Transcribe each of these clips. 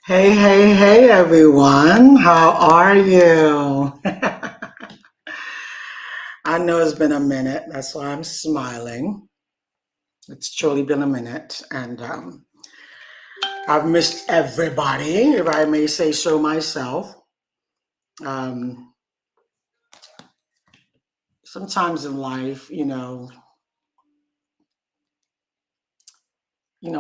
Hey, hey, hey, everyone. How are you? I know it's been a minute. That's why I'm smiling. It's truly been a minute. And I've missed everybody, if I may say so myself. Um, Sometimes in life,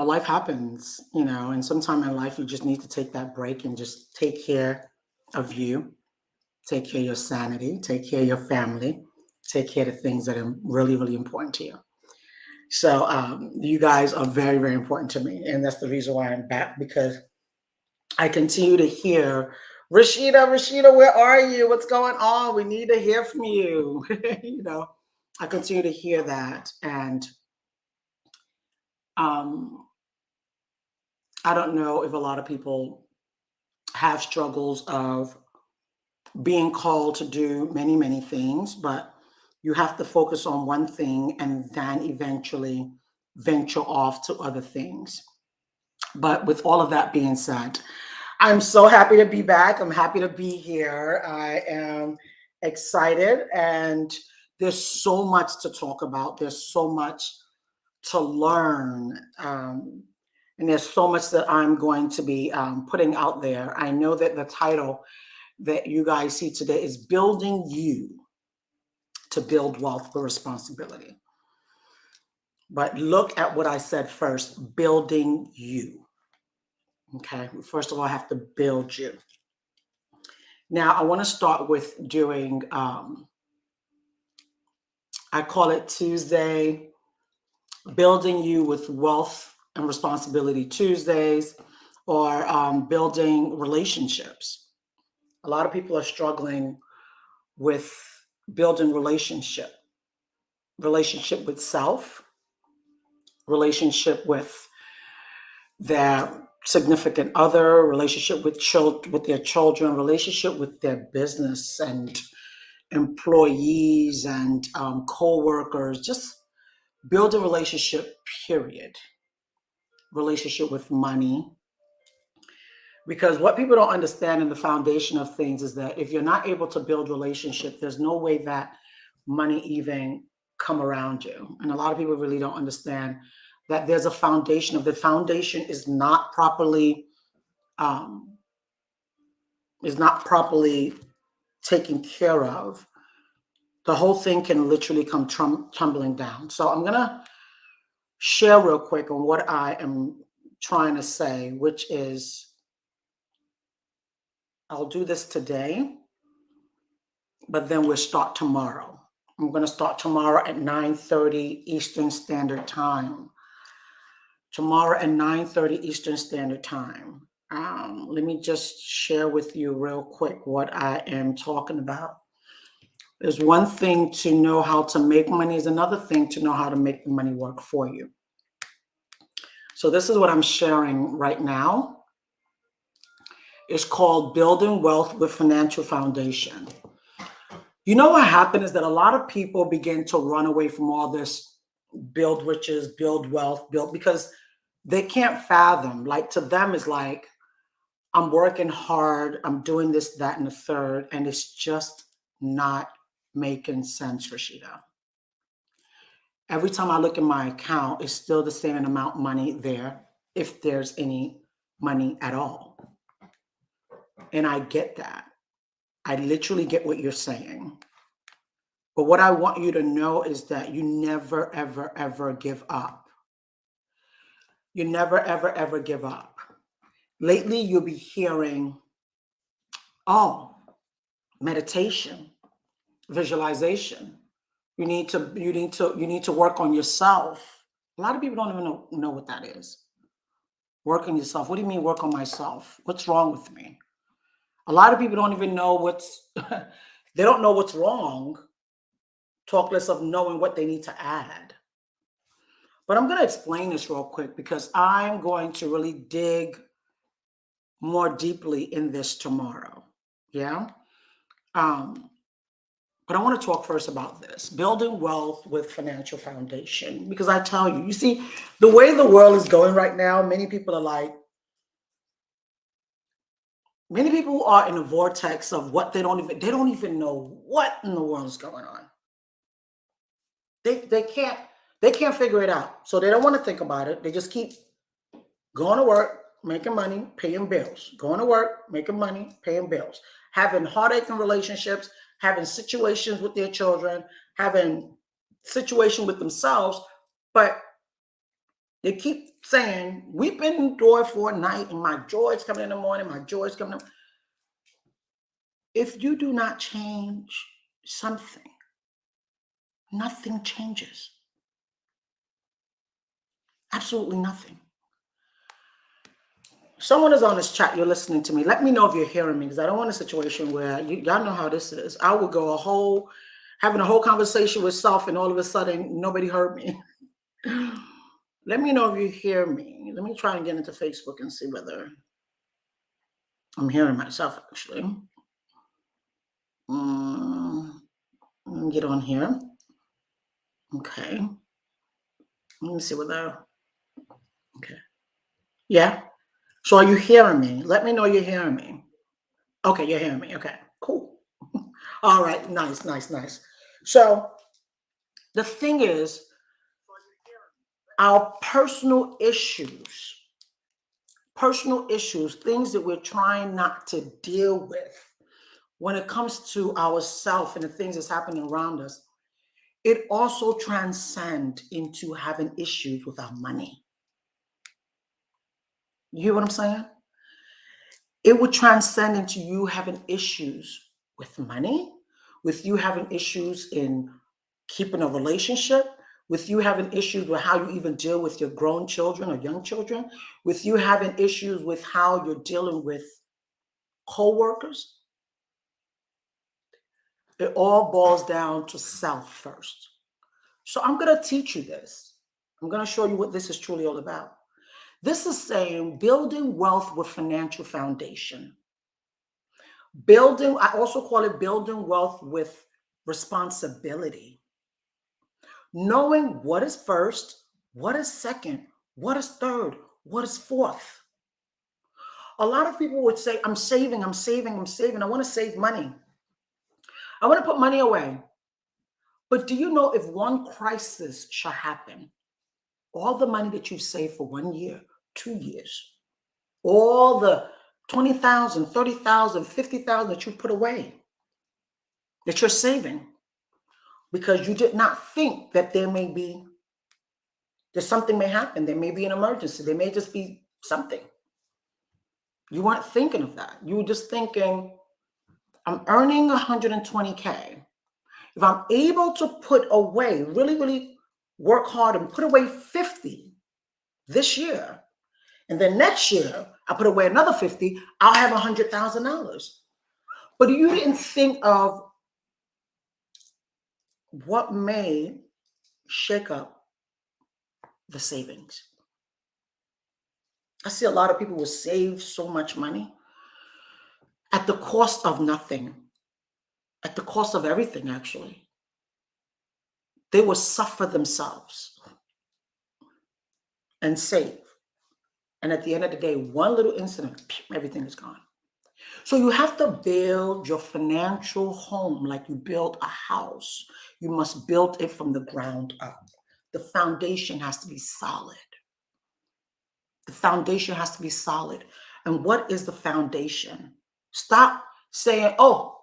life happens, and sometimes in life you just need to take that break and just take care of you, take care of your sanity, take care of your family, take care of the things that are really, really important to you. So you guys are very, very important to me, and that's the reason why I'm back because I continue to hear Rashida, where are you? What's going on? We need to hear from you. I continue to hear that, and um, I don't know if a lot of people have struggles of being called to do many, many things, but you have to focus on one thing and then eventually venture off to other things. But with all of that being said, I'm so happy to be back. I'm happy to be here. I am excited, and there's so much to talk about. There's so much to learn. And there's so much that I'm going to be putting out there. I know that the title that you guys see today is Building You to Build Wealth with Responsibility. But look at what I said first, building you. Okay. First of all, I have to build you. Now, I want to start with doing, I call it Tuesday, Building You with Wealth and Responsibility Tuesdays, or building relationships. A lot of people are struggling with building relationship with self, relationship with their significant other, relationship with with their children, relationship with their business and employees and co-workers. Just build a relationship, period. Relationship with money. Because what people don't understand in the foundation of things is that if you're not able to build relationship, there's no way that money even come around you. And a lot of people really don't understand that there's a foundation. Of the foundation um, is not properly taken care of, the whole thing can literally come tumbling down. So I'm gonna share real quick on what I am trying to say, which is I'll do this today, but then we'll start tomorrow. I'm going to start tomorrow at 9:30 Eastern Standard Time. Tomorrow at 9:30 Eastern Standard Time. Let me just share with you real quick what I am talking about. There's one thing to know how to make money, is another thing to know how to make the money work for you. So this is what I'm sharing right now. It's called Building Wealth with Financial Foundation. You know what happened is that a lot of people begin to run away from all this build riches, build wealth, build because they can't fathom. Like to them, is like, I'm working hard, I'm doing this, that, and the third, and it's just not making sense, Rashida. Every time I look at my account, it's still the same amount of money there, if there's any money at all. And I get that. I literally get what you're saying. But what I want you to know is that you never, ever, ever give up. You never, ever, ever give up. Lately, you'll be hearing, oh, meditation, visualization. You need to work on yourself. A lot of people don't even know what that is. Work on yourself. What do you mean work on myself? What's wrong with me? A lot of people don't even know they don't know what's wrong, talk less of knowing what they need to add. But I'm going to explain this real quick because I'm going to really dig more deeply in this tomorrow. Yeah. Um, but I want to talk first about this building wealth with financial foundation. Because I tell you, you see, the way the world is going right now, many people are like, Many people are in a vortex of what they don't even know what in the world is going on. They can't figure it out. So they don't want to think about it. They just keep going to work, making money, paying bills. Going to work, making money, paying bills. Having heartache in relationships, having situations with their children, having situation with themselves, but they keep saying, weeping joy for a night, and my joy is coming in the morning, my joy is coming in. If you do not change something, nothing changes. Absolutely nothing. Someone is on this chat, you're listening to me. Let me know if you're hearing me, because I don't want a situation where y'all know how this is. I would go having a whole conversation with self, and all of a sudden nobody heard me. Let me know if you hear me. Let me try and get into Facebook and see whether I'm hearing myself, actually. Let me get on here. Okay. Let me see whether, okay. Yeah. So are you hearing me? Let me know you're hearing me. Okay, you're hearing me. Okay, cool. All right, nice, nice, nice. So the thing is, our personal issues, things that we're trying not to deal with when it comes to ourselves and the things that's happening around us, it also transcends into having issues with our money. You hear what I'm saying? It would transcend into you having issues with money, with you having issues in keeping a relationship, with you having issues with how you even deal with your grown children or young children, with you having issues with how you're dealing with co-workers. It all boils down to self first. So I'm going to teach you this. I'm going to show you what this is truly all about. This is saying building wealth with financial foundation. I also call it building wealth with responsibility. Knowing what is first, what is second, what is third, what is fourth. A lot of people would say, I'm saving. I want to save money. I want to put money away. But do you know if one crisis shall happen, all the money that you've saved for 1 year, 2 years, all the 20,000, 30,000, 50,000 that you put away, that you're saving, because you did not think that that something may happen. There may be an emergency. There may just be something. You weren't thinking of that. You were just thinking, I'm earning 120K. If I'm able to put away, really, really work hard and put away 50 this year, and then next year I put away another 50, I'll have $100,000. But you didn't think of what may shake up the savings. I see a lot of people will save so much money at the cost of nothing, at the cost of everything, actually. They will suffer themselves and save. And at the end of the day, one little incident, everything is gone. So you have to build your financial home like you build a house. You must build it from the ground up. The foundation has to be solid. The foundation has to be solid. And what is the foundation? Stop saying, oh,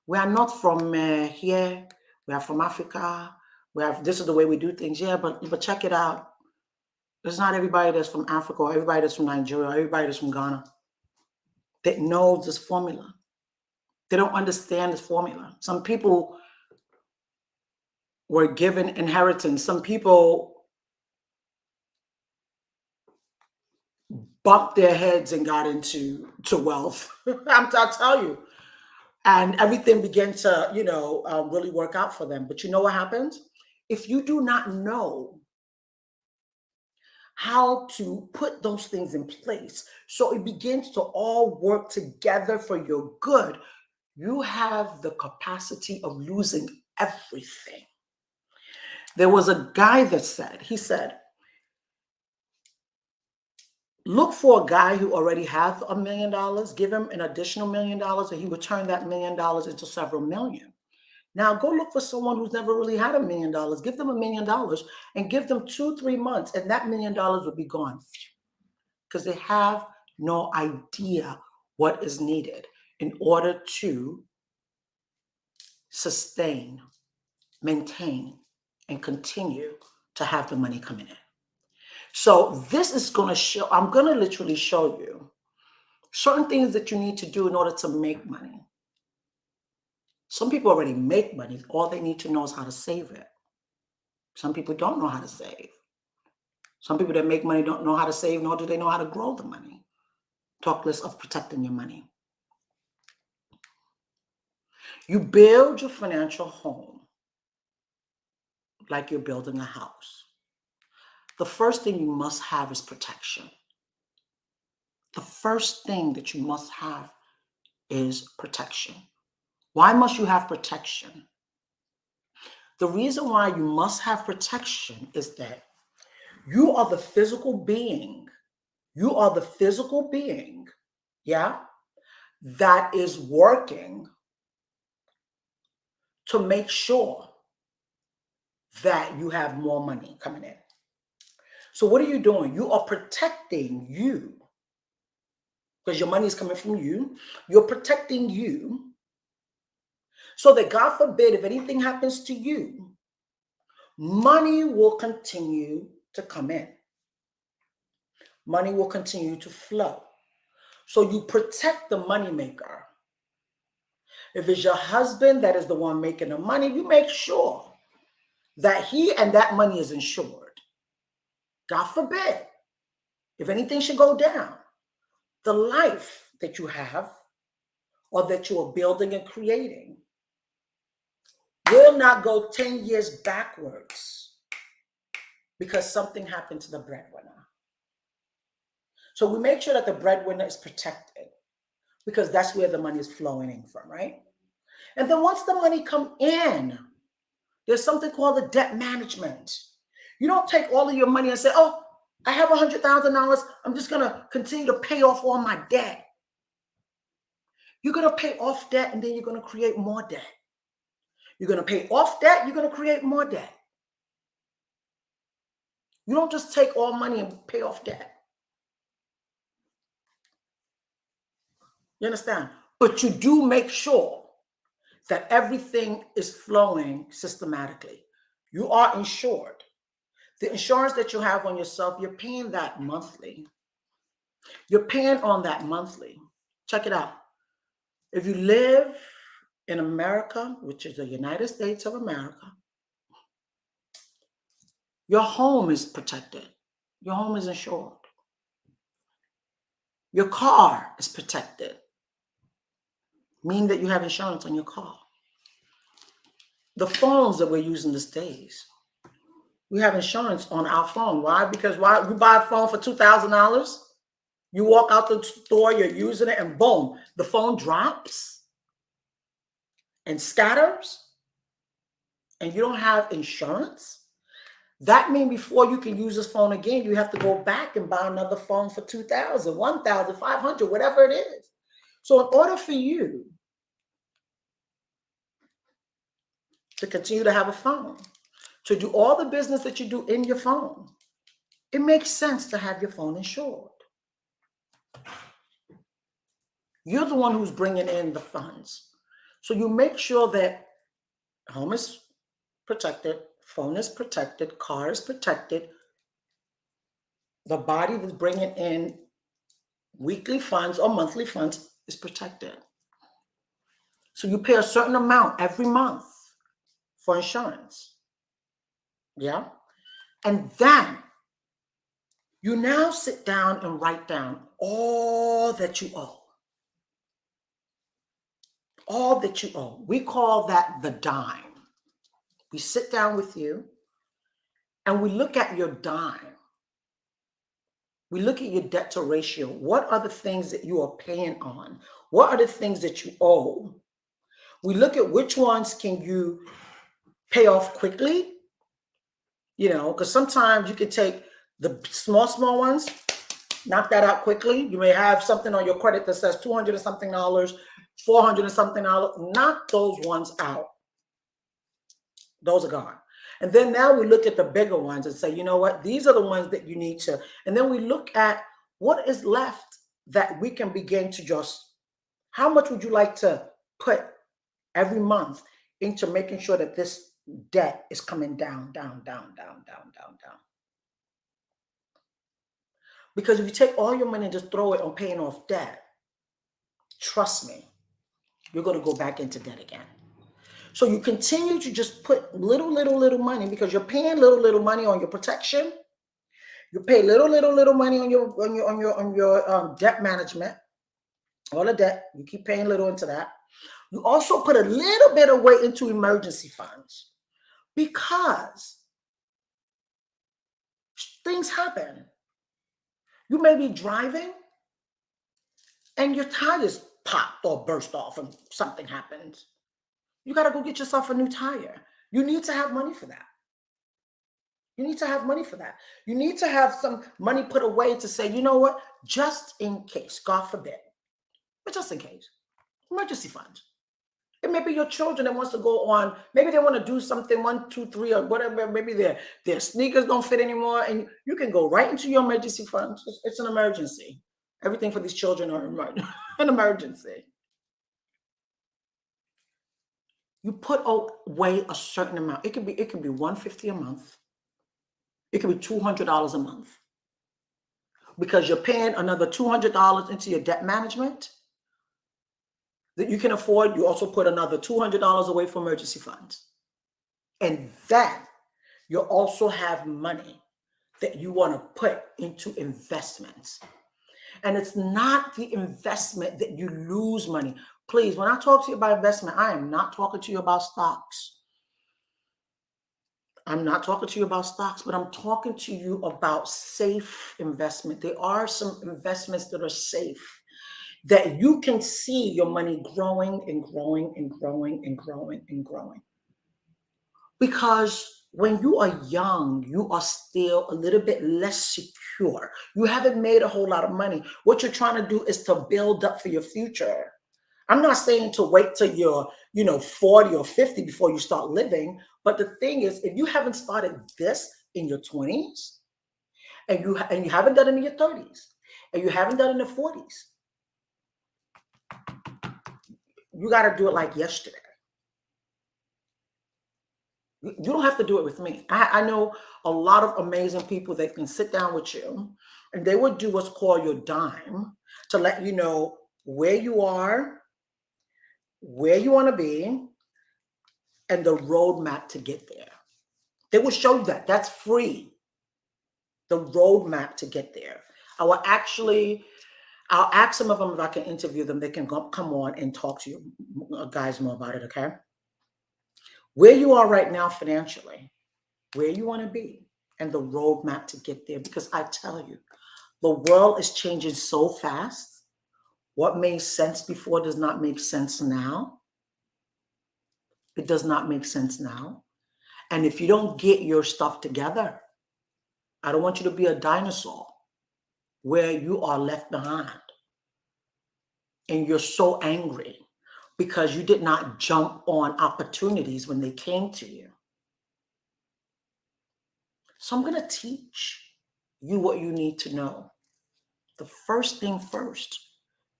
we are not from here. We are from Africa. This is the way we do things. Yeah, but check it out. It's not everybody that's from Africa or everybody that's from Nigeria or everybody that's from Ghana that knows this formula. They don't understand this formula. Some people were given inheritance. Some people bumped their heads and got into wealth. I'll tell you. And everything began to, really work out for them. But you know what happens? If you do not know how to put those things in place, so it begins to all work together for your good, you have the capacity of losing everything. There was a guy that said, Look for a guy who already has $1 million, give him an additional $1 million, and he will turn that $1 million into several million. Now go look for someone who's never really had $1 million. Give them $1 million and give them 2-3 months, and that $1 million will be gone because they have no idea what is needed in order to sustain, maintain, and continue to have the money coming in. So this is going to show, I'm going to literally show you certain things that you need to do in order to make money. Some people already make money. All they need to know is how to save it. Some people don't know how to save. Some people that make money don't know how to save, nor do they know how to grow the money. Talk less of protecting your money. You build your financial home like you're building a house. The first thing you must have is protection. The first thing that you must have is protection. Why must you have protection? The reason why you must have protection is that you are the physical being. You are the physical being, yeah, that is working to make sure that you have more money coming in. So what are you doing? You are protecting you because your money is coming from you. You're protecting you so that, God forbid, if anything happens to you, money will continue to come in. Money will continue to flow. So you protect the money maker. If it's your husband that is the one making the money, you make sure that he and that money is insured. God forbid, if anything should go down, the life that you have or that you are building and creating will not go 10 years backwards because something happened to the breadwinner. So we make sure that the breadwinner is protected because that's where the money is flowing in from, right? And then once the money come in, there's something called the debt management. You don't take all of your money and say, oh, I have $100,000. I'm just going to continue to pay off all my debt. You're going to pay off debt and then you're going to create more debt. You're going to pay off debt. You're going to create more debt. You don't just take all money and pay off debt. You understand? But you do make sure that everything is flowing systematically. You are insured. The insurance that you have on yourself, you're paying that monthly. You're paying on that monthly. Check it out. If you live in America, which is the United States of America, your home is protected. Your home is insured. Your car is protected, meaning that you have insurance on your car. The phones that we're using these days, we have insurance on our phone. Why? Because you buy a phone for $2,000, you walk out the store, you're using it, and boom, the phone drops and scatters, and you don't have insurance. That means before you can use this phone again, you have to go back and buy another phone for $2,000, $1,000, $500, whatever it is. So in order for you to continue to have a phone, to do all the business that you do in your phone, it makes sense to have your phone insured. You're the one who's bringing in the funds. So you make sure that home is protected, phone is protected, car is protected. The body that's bringing in weekly funds or monthly funds is protected. So you pay a certain amount every month for insurance. Yeah. And then you now sit down and write down all that you owe. All that you owe. We call that the dime. We sit down with you and we look at your dime. We look at your debt to ratio. What are the things that you are paying on? What are the things that you owe? We look at which ones can you pay off quickly, because sometimes you can take the small ones Knock that out quickly. You may have something on your credit that says $200 and something, $400 and something. Knock those ones out. Those are gone. And then now we look at the bigger ones and say, you know what? These are the ones that you need to. And then we look at what is left that we can begin to just, how much would you like to put every month into making sure that this debt is coming down, down, down, down, down, down, down. Because if you take all your money and just throw it on paying off debt, trust me, you're going to go back into debt again. So you continue to just put little money because you're paying little money on your protection. You pay little money on your debt management, all the debt. You keep paying little into that. You also put a little bit away into emergency funds because things happen. You may be driving and your tires popped or burst off and something happens. You got to go get yourself a new tire. You need to have money for that. You need to have money for that. You need to have some money put away to say, you know what, just in case, God forbid, but just in case, emergency funds. It may be your children that wants to go on, maybe they want to do something, 1, 2, 3, or whatever, maybe their sneakers don't fit anymore, and you can go right into your emergency funds. It's an emergency. Everything for these children are an emergency. You put away a certain amount. It could be $150 a month. It could be $200 a month. Because you're paying another $200 into your debt management that you can afford. You also put another $200 away for emergency funds. And then you also have money that you want to put into investments. And it's not the investment that you lose money. Please, when I talk to you about investment, I am not talking to you about stocks. I'm not talking to you about stocks, but I'm talking to you about safe investment. There are some investments that are safe that you can see your money growing and growing and growing and growing and growing. Because when you are young, you are still a little bit less secure. You haven't made a whole lot of money. What you're trying to do is to build up for your future. I'm not saying to wait till you're, 40 or 50 before you start living. But the thing is, if you haven't started this in your 20s, and you haven't done it in your 30s, and you haven't done it in the 40s, you got to do it like yesterday. You don't have to do it with me. I know a lot of amazing people that can sit down with you and they would do what's called your dime to let you know where you are, where you want to be, and the roadmap to get there. They will show you that. That's free. The roadmap to get there. I'll ask some of them if I can interview them. They can come on and talk to you guys more about it, okay? Where you are right now financially, where you want to be, and the roadmap to get there. Because I tell you, the world is changing so fast. What made sense before does not make sense now. It does not make sense now. And if you don't get your stuff together, I don't want you to be a dinosaur where you are left behind. And you're so angry because you did not jump on opportunities when they came to you. So I'm going to teach you what you need to know. The first thing first,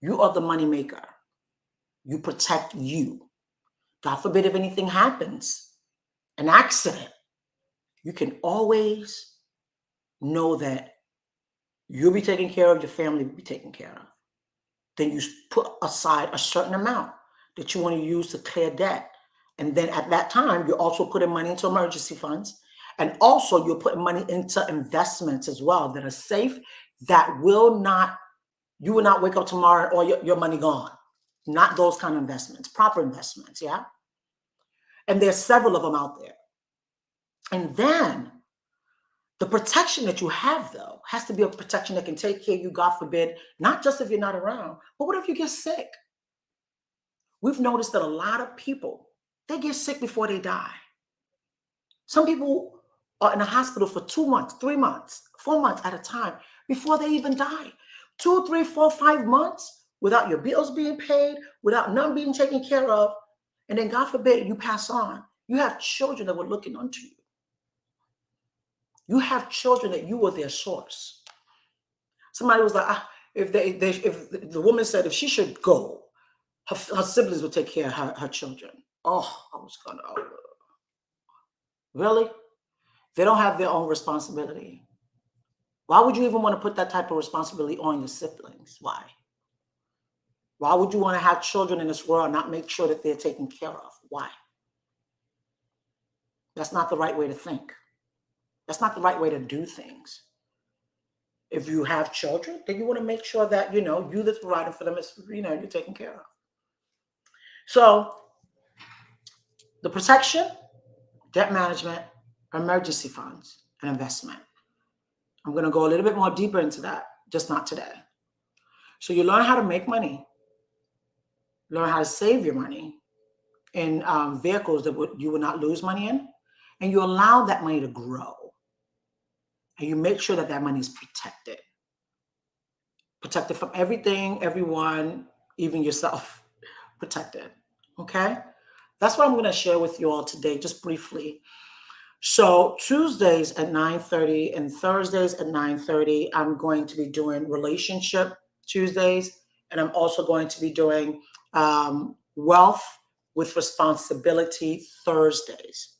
you are the money maker. You protect you. God forbid if anything happens, an accident, you can always know that you'll be taken care of, your family will be taken care of. Then you put aside a certain amount that you want to use to clear debt. And then at that time, you're also putting money into emergency funds. And also you're putting money into investments as well that are safe, that you will not wake up tomorrow or your money gone. Not those kind of investments, proper investments, yeah? And there's several of them out there. And then the protection that you have, though, has to be a protection that can take care of you, God forbid, not just if you're not around, but what if you get sick? We've noticed that a lot of people, they get sick before they die. Some people are in the hospital for 2 months, 3 months, 4 months at a time before they even die. 2, 3, 4, 5 months without your bills being paid, without none being taken care of. And then God forbid you pass on. You have children that were looking unto you. You have children that you were their source. Somebody was like, if the woman said if she should go, her siblings would take care of her children. Oh, I was gonna, really? They don't have their own responsibility. Why would you even want to put that type of responsibility on your siblings? Why? Why would you want to have children in this world and not make sure that they're taken care of? Why? That's not the right way to think. That's not the right way to do things. If you have children, then you want to make sure that, you that's providing for them is, you're taken care of. So the protection, debt management, emergency funds, and investment. I'm going to go a little bit more deeper into that, just not today. So you learn how to make money, learn how to save your money in vehicles that you will not lose money in, and you allow that money to grow. And you make sure that that money is protected. Protected from everything, everyone, even yourself. Protected. Okay? That's what I'm going to share with you all today, just briefly. So Tuesdays at 9:30 and Thursdays at 9:30, I'm going to be doing Relationship Tuesdays. And I'm also going to be doing Wealth with Responsibility Thursdays.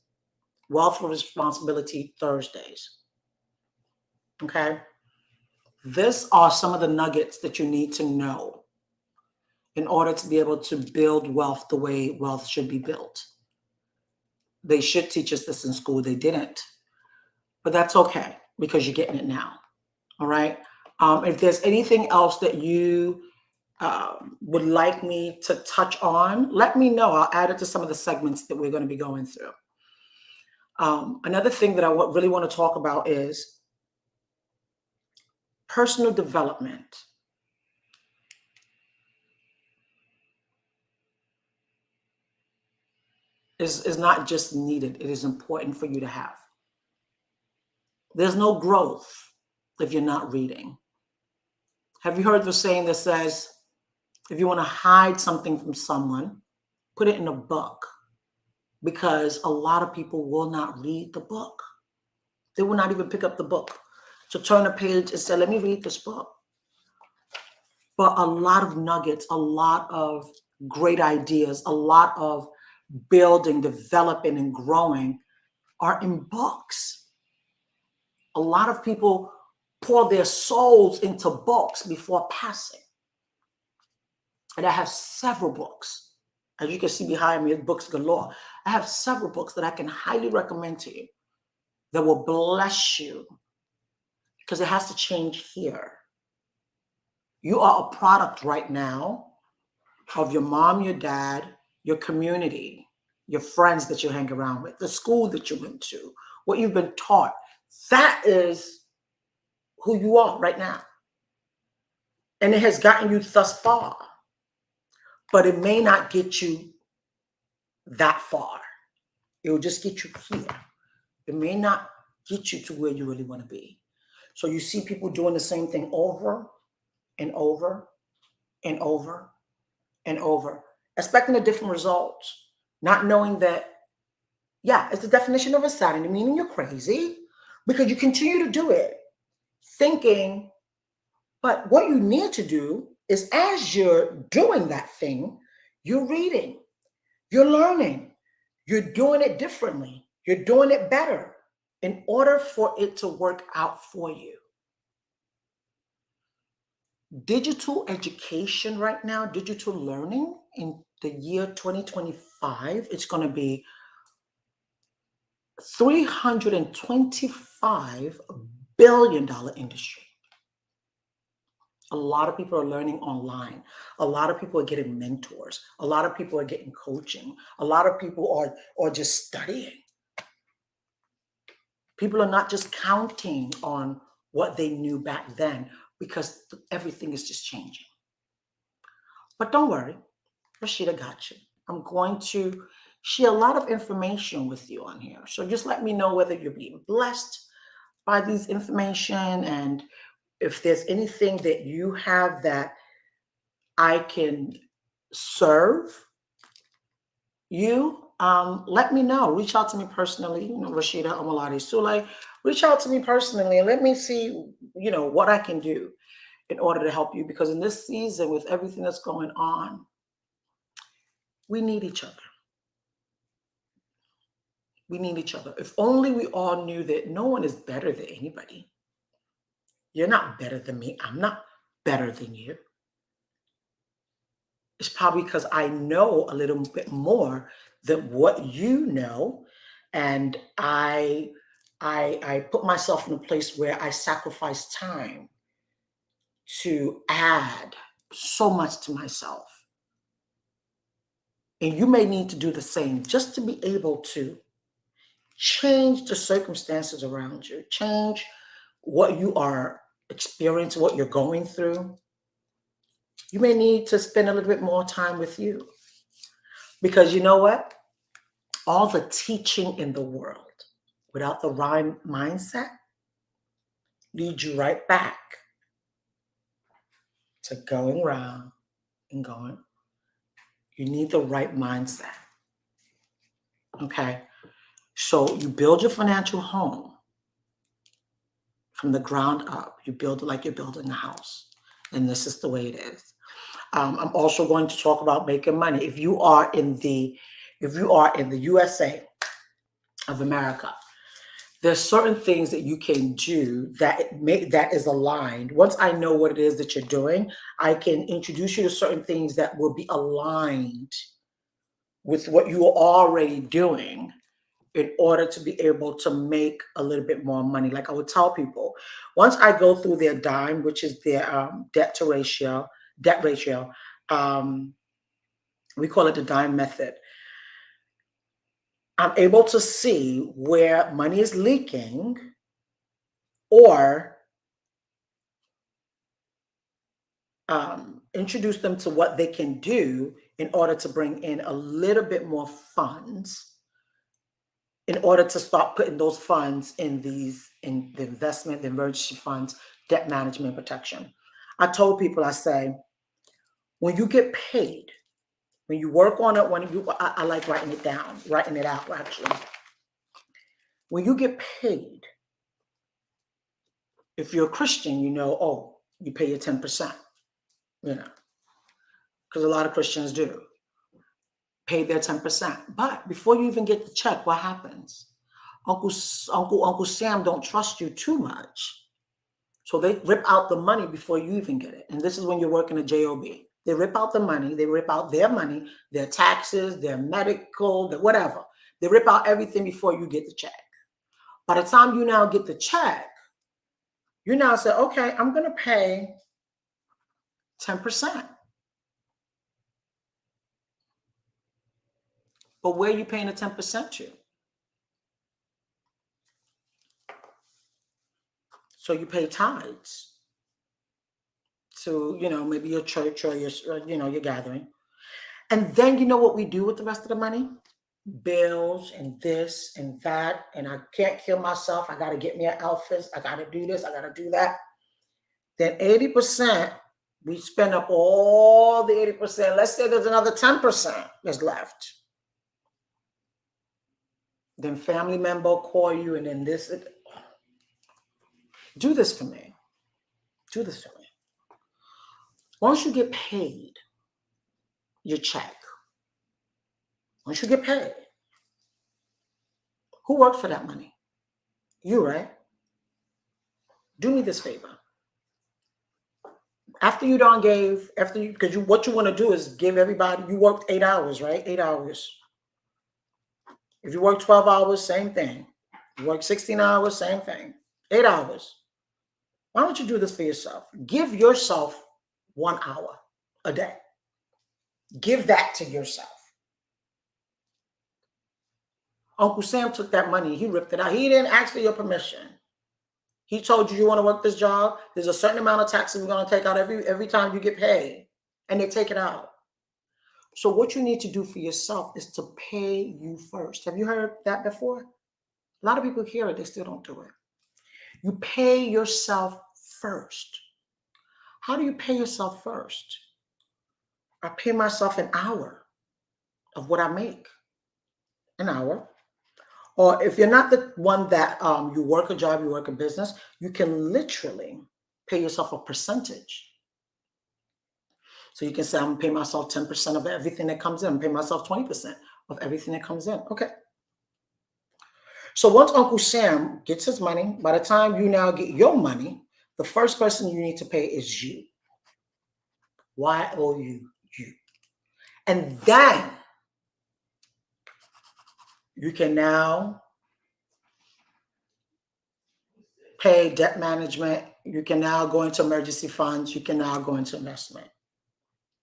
Wealth with Responsibility Thursdays. Okay? These are some of the nuggets that you need to know in order to be able to build wealth the way wealth should be built. They should teach us this in school. They didn't. But that's okay because you're getting it now. All right? If there's anything else that you would like me to touch on, let me know. I'll add it to some of the segments that we're going to be going through. Another thing that I really want to talk about is personal development. Is not just needed. It is important for you to have. There's no growth if you're not reading. Have you heard the saying that says, if you want to hide something from someone, put it in a book? Because a lot of people will not read the book. They will not even pick up the book. So turn a page and say, let me read this book. But a lot of nuggets, a lot of great ideas, a lot of building, developing, and growing are in books. A lot of people pour their souls into books before passing. And I have several books. As you can see behind me, books galore. I have several books that I can highly recommend to you that will bless you because it has to change here. You are a product right now of your mom, your dad, your community, your friends that you hang around with, the school that you went to, what you've been taught. That is who you are right now. And it has gotten you thus far, but it may not get you that far. It will just get you here. It may not get you to where you really want to be. So you see people doing the same thing over and over and over and over, expecting a different result, not knowing that, yeah, it's the definition of insanity, meaning you're crazy because you continue to do it, thinking, but what you need to do is as you're doing that thing, you're reading, you're learning, you're doing it differently, you're doing it better in order for it to work out for you. Digital education right now, digital learning in the year 2025, it's going to be $325 billion industry. A lot of people are learning online. A lot of people are getting mentors. A lot of people are getting coaching. A lot of people are just studying. People are not just counting on what they knew back then because everything is just changing. But don't worry, Rashida got you. I'm going to share a lot of information with you on here. So just let me know whether you're being blessed by these information and if there's anything that you have that I can serve you, let me know. Reach out to me personally, Rashida Omalade Sule. Reach out to me personally and let me see, what I can do in order to help you. Because in this season, with everything that's going on, we need each other. We need each other. If only we all knew that no one is better than anybody. You're not better than me. I'm not better than you. It's probably because I know a little bit more than what you know, and I put myself in a place where I sacrifice time to add so much to myself. And you may need to do the same just to be able to change the circumstances around you, change what you are experiencing, what you're going through. You may need to spend a little bit more time with you. Because you know what? All the teaching in the world without the right mindset leads you right back to going round and going. You need the right mindset. Okay? So you build your financial home from the ground up. You build it like you're building a house. And this is the way it is. I'm also going to talk about making money. If you are in the USA of America, there's certain things that you can do that is aligned. Once I know what it is that you're doing, I can introduce you to certain things that will be aligned with what you are already doing in order to be able to make a little bit more money. Like I would tell people, once I go through their DIME, which is their debt ratio, we call it the DIME method. I'm able to see where money is leaking or introduce them to what they can do in order to bring in a little bit more funds in order to start putting those funds in the investment, the emergency funds, debt management protection. I told people, I say, when you get paid, when you work on it, I like writing it down, writing it out actually. When you get paid, if you're a Christian, you pay your 10%, because a lot of Christians do pay their 10%. But before you even get the check, what happens? Uncle Sam don't trust you too much. So they rip out the money before you even get it. And this is when you're working a job. They rip out the money. They rip out their money, their taxes, their medical, their whatever. They rip out everything before you get the check. By the time you now get the check, you now say, okay, I'm going to pay 10%. But where are you paying the 10% to? So you pay tithes to, maybe your church or your gathering. And then you know what we do with the rest of the money? Bills and this and that. And I can't kill myself. I got to get me an outfit. I got to do this. I got to do that. Then 80%, we spend up all the 80%. Let's say there's another 10% that's left. Then family member call you and then this. Do this for me. Do this for me. Once you get paid your check, once you get paid, who worked for that money? You, right? Do me this favor. After you because what you want to do is give everybody, you worked 8 hours, right? 8 hours. If you work 12 hours, same thing. You work 16 hours, same thing. 8 hours. Why don't you do this for yourself? Give yourself 1 hour a day. Give that to yourself. Uncle Sam took that money. He ripped it out. He didn't ask for your permission. He told you want to work this job. There's a certain amount of taxes we're going to take out every time you get paid. And they take it out. So what you need to do for yourself is to pay you first. Have you heard that before? A lot of people hear it. They still don't do it. You pay yourself first. How do you pay yourself first? I pay myself an hour of what I make, an hour. Or if you're not the one that you work a job, you work a business, you can literally pay yourself a percentage. So you can say, I'm gonna pay myself 10% of everything that comes in. I'm gonna pay myself 20% of everything that comes in. Okay. So once Uncle Sam gets his money, by the time you now get your money, the first person you need to pay is you. You. And then you can now pay debt management. You can now go into emergency funds. You can now go into investment.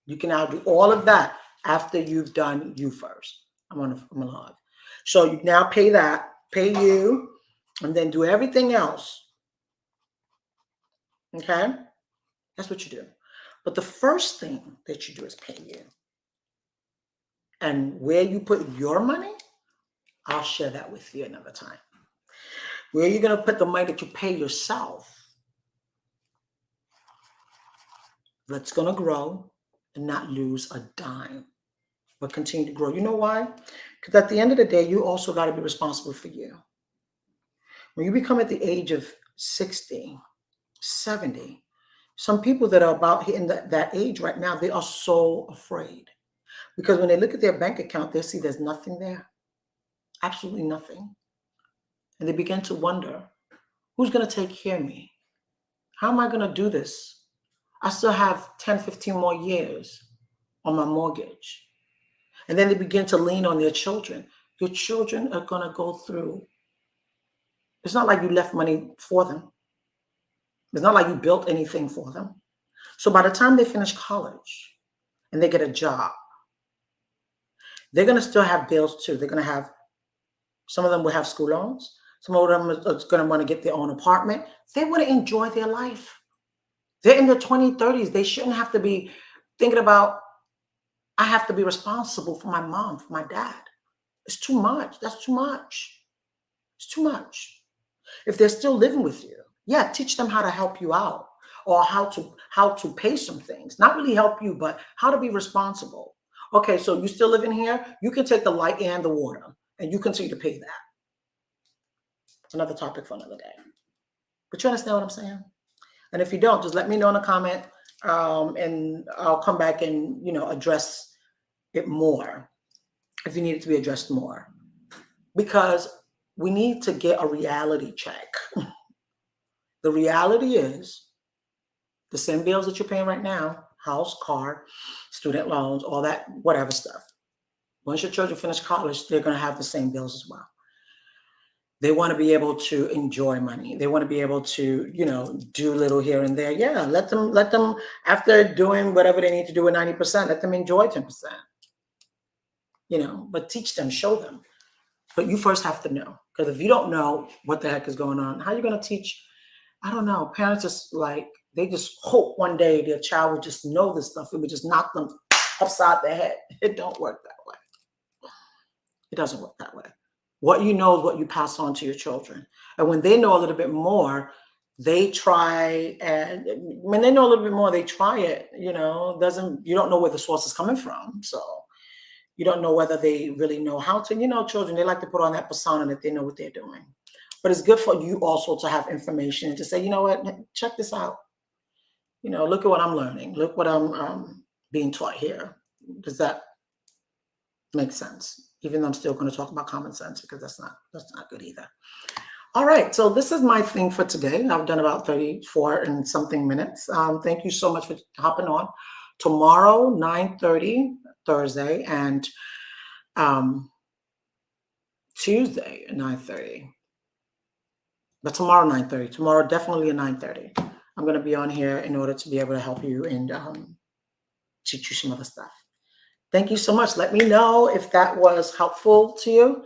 You can now do all of that after you've done you first. I'm alive. So you now pay that, pay you, and then do everything else. Okay? That's what you do. But the first thing that you do is pay you. And where you put your money, I'll share that with you another time. Where you're going to put the money that you pay yourself, that's going to grow and not lose a dime, but continue to grow. You know why? Because at the end of the day, you also got to be responsible for you. When you become at the age of 60, 70, some people that are about hitting that age right now, they are so afraid. Because when they look at their bank account, they see there's nothing there. Absolutely nothing. And they begin to wonder, who's going to take care of me? How am I going to do this? I still have 10, 15 more years on my mortgage. And then they begin to lean on their children. Your children are going to go through. It's not like you left money for them. It's not like you built anything for them. So by the time they finish college and they get a job, they're going to still have bills too. They're going to have, some of them will have school loans. Some of them are going to want to get their own apartment. They want to enjoy their life. They're in their 20s, 30s. They shouldn't have to be thinking about, I have to be responsible for my mom, for my dad. It's too much. That's too much. It's too much. If they're still living with you, yeah, teach them how to help you out or how to pay some things. Not really help you, but how to be responsible. Okay, so you still living here? You can take the light and the water, and you continue to pay that. It's another topic for another day. But you understand what I'm saying? And if you don't, just let me know in a comment, and I'll come back and address it more if you need it to be addressed more. Because we need to get a reality check. The reality is the same bills that you're paying right now, house, car, student loans, all that, whatever stuff. Once your children finish college, they're going to have the same bills as well. They want to be able to enjoy money. They want to be able to, do little here and there. Yeah, let them, after doing whatever they need to do with 90%, let them enjoy 10%. But teach them, show them. But you first have to know. Because if you don't know what the heck is going on, how are you going to teach? I don't know. Parents just they just hope one day their child will just know this stuff. It would just knock them upside their head. It don't work that way. It doesn't work that way. What you know is what you pass on to your children. And when they know a little bit more, they try. And when they know a little bit more, they try it. You don't know where the source is coming from. So you don't know whether they really know how to. Children, they like to put on that persona that they know what they're doing. But it's good for you also to have information and to say, you know what, check this out. Look at what I'm learning. Look what I'm being taught here. Does that make sense? Even though I'm still going to talk about common sense, because that's not good either. All right, so this is my thing for today. I've done about 34 and something minutes. Thank you so much for hopping on. Tomorrow, 9:30, Thursday, and Tuesday at 9:30. But tomorrow, 9:30. Tomorrow, definitely at 9:30. I'm going to be on here in order to be able to help you and teach you some other stuff. Thank you so much. Let me know if that was helpful to you.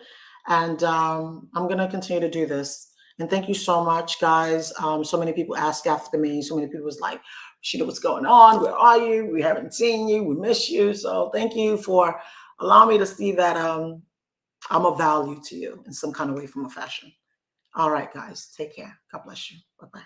And I'm going to continue to do this. And thank you so much, guys. So many people ask after me. So many people was like, Rashida, what's going on? Where are you? We haven't seen you. We miss you. So thank you for allowing me to see that I'm of value to you in some kind of way, from a fashion. All right, guys. Take care. God bless you. Bye-bye.